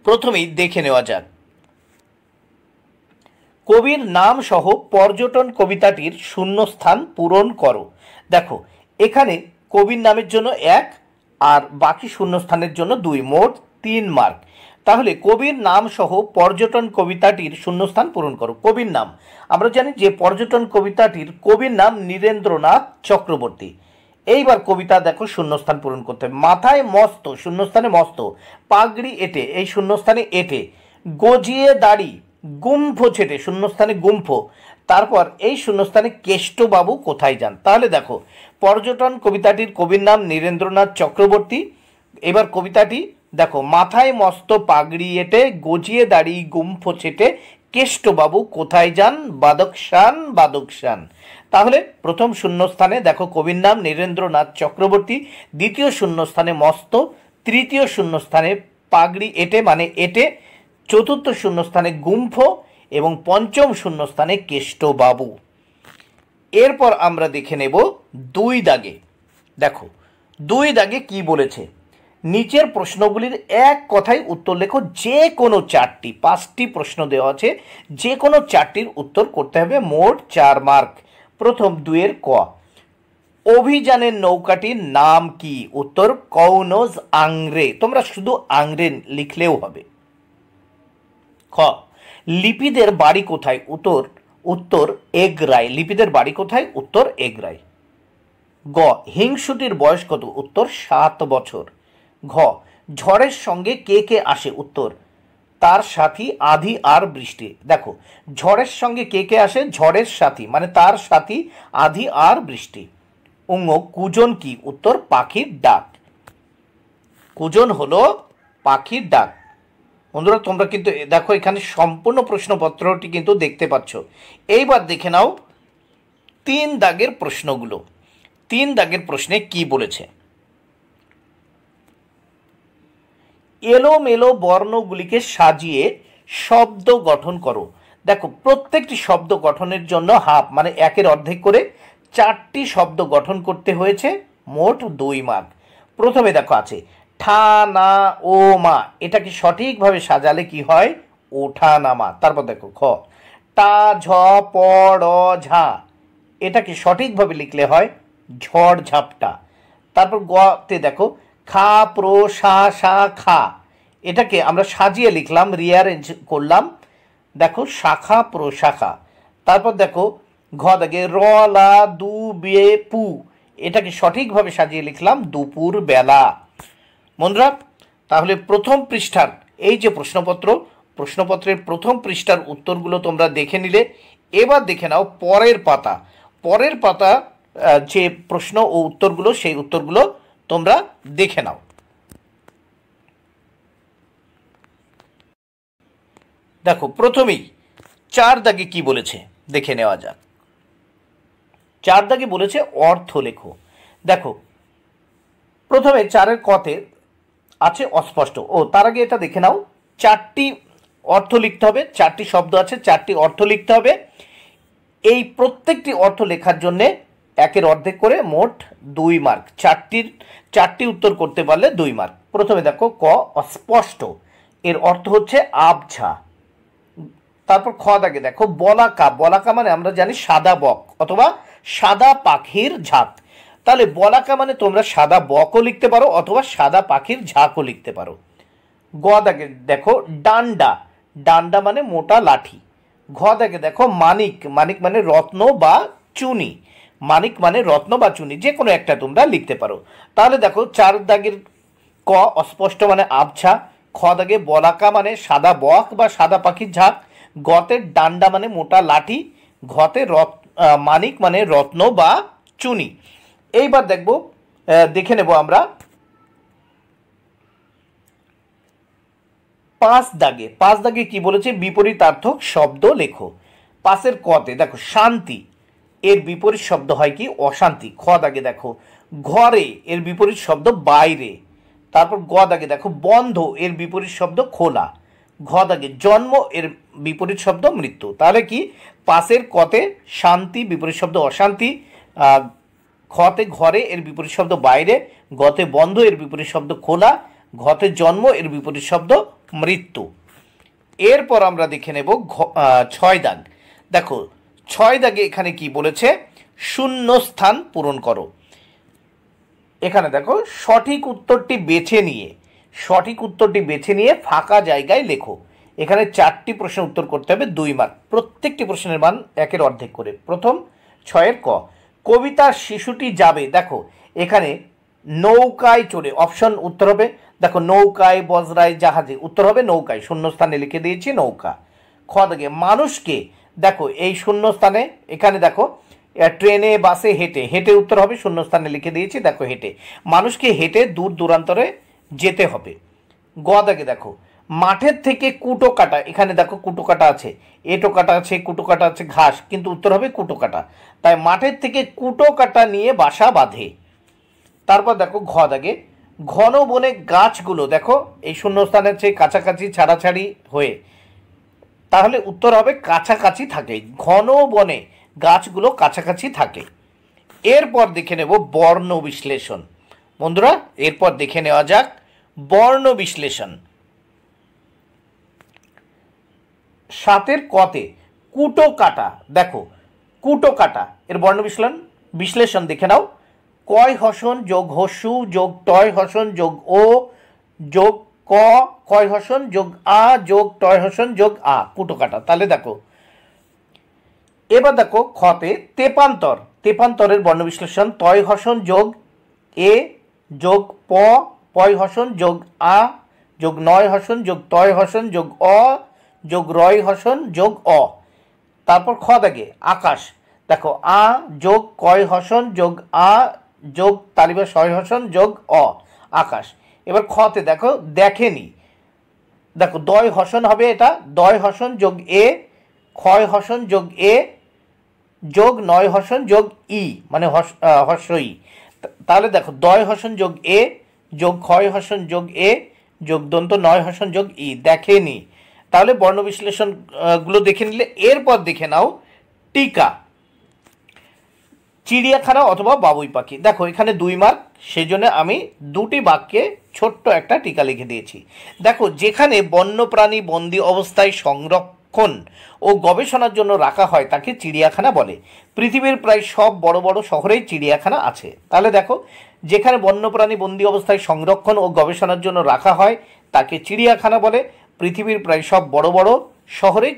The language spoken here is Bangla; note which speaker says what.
Speaker 1: প্রথমেই দেখে নেওয়া যাক কবির নাম সহ পর্যটন কবিতাটির শূন্যস্থান পূরণ করো। দেখো এখানে কবির নামের জন্য 1 আর বাকি শূন্যস্থানের জন্য 2, মোট 3 মার্ক। তাহলে কবির নাম সহ পর্যটন কবিতাটির শূন্যস্থান পূরণ করো। কবির নাম আমরা জানি যে পর্যটন কবিতাটির কবির নাম নীরেন্দ্রনাথ চক্রবর্তী। এইবার কবিতা দেখো শূন্যস্থান পূরণ করতে হবে। মাথায় মস্ত, শূন্যস্থানে মস্ত, পাগড়ি এঁটে, এই শূন্যস্থানে এঁটে, গজিয়ে দাড়ি, গুম্ফ ছেটে, শূন্যস্থানে গুম্ফ, তারপর এই শূন্যস্থানে কেষ্টবাবু কোথায় যান। তাহলে দেখো পর্যটন কবিতাটির কবির নাম নীরেন্দ্রনাথ চক্রবর্তী। এবার কবিতাটি দেখো মাথায় মস্ত পাগড়ি এঁটে, গজিয়ে দাড়ি, গুম্ফ ছেটে, কেষ্টবাবু কোথায় যান, বাদকশান বাদকশান। তাহলে প্রথম শূন্যস্থানে দেখো কবির নাম নীরেন্দ্রনাথ চক্রবর্তী, দ্বিতীয় শূন্যস্থানে মস্ত, তৃতীয় শূন্যস্থানে পাগড়ি এঁটে মানে এঁটে, চতুর্থ শূন্যস্থানে গুম্ফ এবং পঞ্চম শূন্যস্থানে কেষ্টবাবু। এরপর আমরা দেখে নেব 2 দাগে। দেখো 2 দাগে কি বলেছে, নিচের প্রশ্নগুলির এক কথায় উত্তর লেখো। যে কোনো 4টি, 5টি প্রশ্ন দেওয়া আছে, যে কোনো 4টির উত্তর করতে হবে, মোট 4 মার্ক। প্রথম 2 এর ক, অভিযানের নৌকাটির নাম কি? উত্তর কৌনজ আংরে। তোমরা শুধু আংরে লিখলেও হবে। খ, লিপিদের বাড়ি কোথায়? উত্তর এগরায়। লিপিদের বাড়ি কোথায়? উত্তর এগরায়। গ, হিংসুটির বয়স কত? উত্তর 7 বছর। ঘ, ঝড়ের সঙ্গে কে কে আসে? উত্তর তার সাথী আধি আর বৃষ্টি। দেখো ঝড়ের সঙ্গে কে কে আসে? ঝড়ের সাথী মানে তার সাথী আধি আর বৃষ্টি। উঙ্গ, কুজন কি? উত্তর পাখির ডাক। কুজন হলো পাখির ডাক। বন্ধুরা তোমরা কিন্তু দেখো এখানে সম্পূর্ণ প্রশ্নপত্রটি কিন্তু দেখতে পাচ্ছ। এইবার দেখে নাও 3 দাগের প্রশ্নগুলো। 3 দাগের প্রশ্নে কি বলেছে, এলোমেলো বর্ণগুলিকে সাজিয়ে শব্দ গঠন করো। দেখো প্রত্যেকটি শব্দ গঠনের জন্য হাফ মানে 1-এর অর্ধেক করে 4টি শব্দ গঠন করতে হয়েছে, মোট 2 মার্ক। প্রথমে দেখো আছে ঠা না ও মা, এটাকে সঠিকভাবে সাজালে কি হয়? ওঠা নামা। তারপর দেখো খ, টা ঝ প ড় ঝা, এটাকে সঠিকভাবে লিখলে হয় ঝড় ঝাপটা। তারপর গতে দেখো খা প্রো সা সা খা, এটাকে আমরা সাজিয়ে লিখলাম, রিঅ্যারেঞ্জ করলাম, দেখো শাখা প্রশাখা। তারপর দেখো ঘ দাগে র লা দু বে পু, এটাকে সঠিকভাবে সাজিয়ে লিখলাম দুপুর বেলা। বন্ধুরা তাহলে প্রথম পৃষ্ঠার এই যে প্রশ্নপত্রের প্রথম পৃষ্ঠার উত্তরগুলো তোমরা দেখে নিলে। এবার দেখে নাও পরের পাতা যে প্রশ্ন ও উত্তরগুলো, সেই উত্তরগুলো তোমরা দেখে নাও। দেখো প্রথমেই 4 দাগে কি বলেছে দেখে নেওয়া যাক। 4 দাগে বলেছে অর্থ লেখো। দেখো প্রথমে 4-এর কতে আছে অস্পষ্ট। তার আগে এটা দেখে নাও, 4টি অর্থ লিখতে হবে, 4টি শব্দ আছে, 4টি অর্থ লিখতে হবে। এই প্রত্যেকটি অর্থ লেখার জন্যে 1-এর অর্ধেক করে মোট 2 মার্ক। 4টি উত্তর করতে পারলে 2 মার্ক। প্রথমে দেখো ক, অস্পষ্ট, এর অর্থ হচ্ছে আবছা। তারপর খ দাগে দেখো বলাকা। বলাকা মানে আমরা জানি সাদা বক অথবা সাদা পাখির ঝাঁক। তাহলে বলাকা মানে তোমরা সাদা বকও লিখতে পারো অথবা সাদা পাখির ঝাঁকও লিখতে পারো। গ দাগে দেখো ডান্ডা। ডান্ডা মানে মোটা লাঠি। ঘ দাগে দেখো মানিক। মানিক মানে রত্ন বা চুনি। মানিক মানে রত্ন বা চুনি, যে কোনো একটা তোমরা লিখতে পারো। তাহলে দেখো 4 দাগের ক, অস্পষ্ট মানে আবছা। খ দাগে বলাকা মানে সাদা বক বা সাদা পাখির ঝাঁক। গতে ডান্ডা মানে মোটা লাঠি। ঘতে মানিক মানে রত্ন বা চুনি। এইবার দেখে নেব আমরা 5 দাগে। 5 দাগে কি বলেছে, বিপরীতার্থক শব্দ লেখো। 5-এর কতে দেখো শান্তি, এর বিপরীত শব্দ হয় কি? অশান্তি। খ দাগে দেখো ঘরে, এর বিপরীত শব্দ বাইরে। তারপর গ দাগে দেখো বন্ধ, এর বিপরীত শব্দ খোলা। ঘ দাগে জন্ম, এর বিপরীত শব্দ মৃত্যু। তাহলে কি 5-এর কতে শান্তি, বিপরীত শব্দ অশান্তি। খতে ঘরে, এর বিপরীত শব্দ বাইরে। গতে বন্ধ, এর বিপরীত শব্দ খোলা। ঘতে জন্ম, এর বিপরীত শব্দ মৃত্যু। এরপর আমরা দেখে নেব 6 দাগ। দেখো 6 দাগে এখানে কি বলেছে, শূন্য স্থান পূরণ করো। এখানে দেখো সঠিক উত্তরটি বেছে নিয়ে ফাঁকা জায়গায় লেখো। এখানে 4টি প্রশ্নের উত্তর করতে হবে, 2 মার্ক। প্রত্যেকটি প্রশ্নের মান 1-এর অর্ধেক করে। প্রথম 6-এর ক, কবিতার শিশুটি যাবে। দেখো এখানে নৌকায় চড়ে, অপশন উত্তর হবে দেখো নৌকায়, বজরায়, জাহাজে, উত্তর হবে নৌকায়, শূন্যস্থানে লিখে দিয়েছি নৌকা। খ দাগে মানুষকে, দেখো এই শূন্যস্থানে এখানে দেখো ট্রেনে, বাসে, হেঁটে, হেঁটে উত্তর হবে, শূন্যস্থানে লিখে দিয়েছি দেখো হেঁটে, মানুষকে হেঁটে দূর দূরান্তরে যেতে হবে। গ দাগে দেখো মাঠের থেকে কুটো কাটা, এখানে দেখো কুটো কাটা আছে, এটো কাটা আছে, কুটো কাটা আছে, ঘাস, কিন্তু উত্তর হবে কুটো কাটা, তাই মাঠের থেকে কুটো কাটা নিয়ে বাসা বাঁধে। তারপর দেখো ঘ দাগে ঘন বনে গাছগুলো, দেখো এই শূন্যস্থানের চেয়ে কাছাকাছি, ছাড়াছাড়ি হয়ে, তাহলে উত্তর হবে কাছাকাছি থাকে, ঘন বনে গাছগুলো কাছাকাছি থাকে। এরপর দেখে নেব বর্ণ বিশ্লেষণ। বন্ধুরা এরপর দেখে নেওয়া যাক বর্ণ বিশ্লেষণ। 7-এর কতে কুটো কাটা, দেখো কুটো কাটা এর বর্ণ বিশ্লেষণ দেখে নাও। কয় হসন যোগ হসু যোগ টয় হসন যোগ ও যোগ ক, কয় হসন যোগ আ যোগ টয় হসন যোগ আ, কুটো কাটা। তাহলে দেখো এবার দেখো খতে তেপান্তরের বর্ণ বিশ্লেষণ। তয় হসন যোগ এ যোগ প, পয় হসন যোগ আ যোগ নয় হসন যোগ তয় হসন যোগ অ যোগ রয় হসন যোগ অ। তারপর খ দাগে আকাশ, দেখো আ যোগ কয় হসন যোগ আ যোগ তালিবা ছয় হসন যোগ অ, আকাশ। এবার খতে দেখো দেখেনি, দেখো দয় হসন হবে, এটা দয় হসন যোগ এ, ক্ষয় হসন যোগ এ যোগ নয় হসন যোগ ই, মানে হস্যই। তাহলে দেখো দয় হসন যোগ এ যোগ ক্ষয় হসন যোগ এ যোগ দন্ত নয় হসন যোগ ই, দেখেনি। তাহলে বর্ণ বিশ্লেষণ গুলো দেখে নিলে। এরপর দেখে নাও টিকা, চিড়িয়াখানা অথবা বাবুই পাখি। দেখো এখানে 2 মার্ক, সেই জন্য আমি 2টি বাক্যে ছোট্ট একটা টিকা লিখে দিয়েছি। দেখো যেখানে বন্যপ্রাণী বন্দি অবস্থায় সংরক্ষণ ও গবেষণার জন্য রাখা হয় তাকে চিড়িয়াখানা বলে। পৃথিবীর প্রায় সব বড় বড় শহরেই চিড়িয়াখানা আছে। তাহলে দেখো যেখানে বন্যপ্রাণী বন্দি অবস্থায় সংরক্ষণ ও গবেষণার জন্য রাখা হয় তাকে চিড়িয়াখানা বলে। পৃথিবীর প্রায় সব বড় বড় শহরে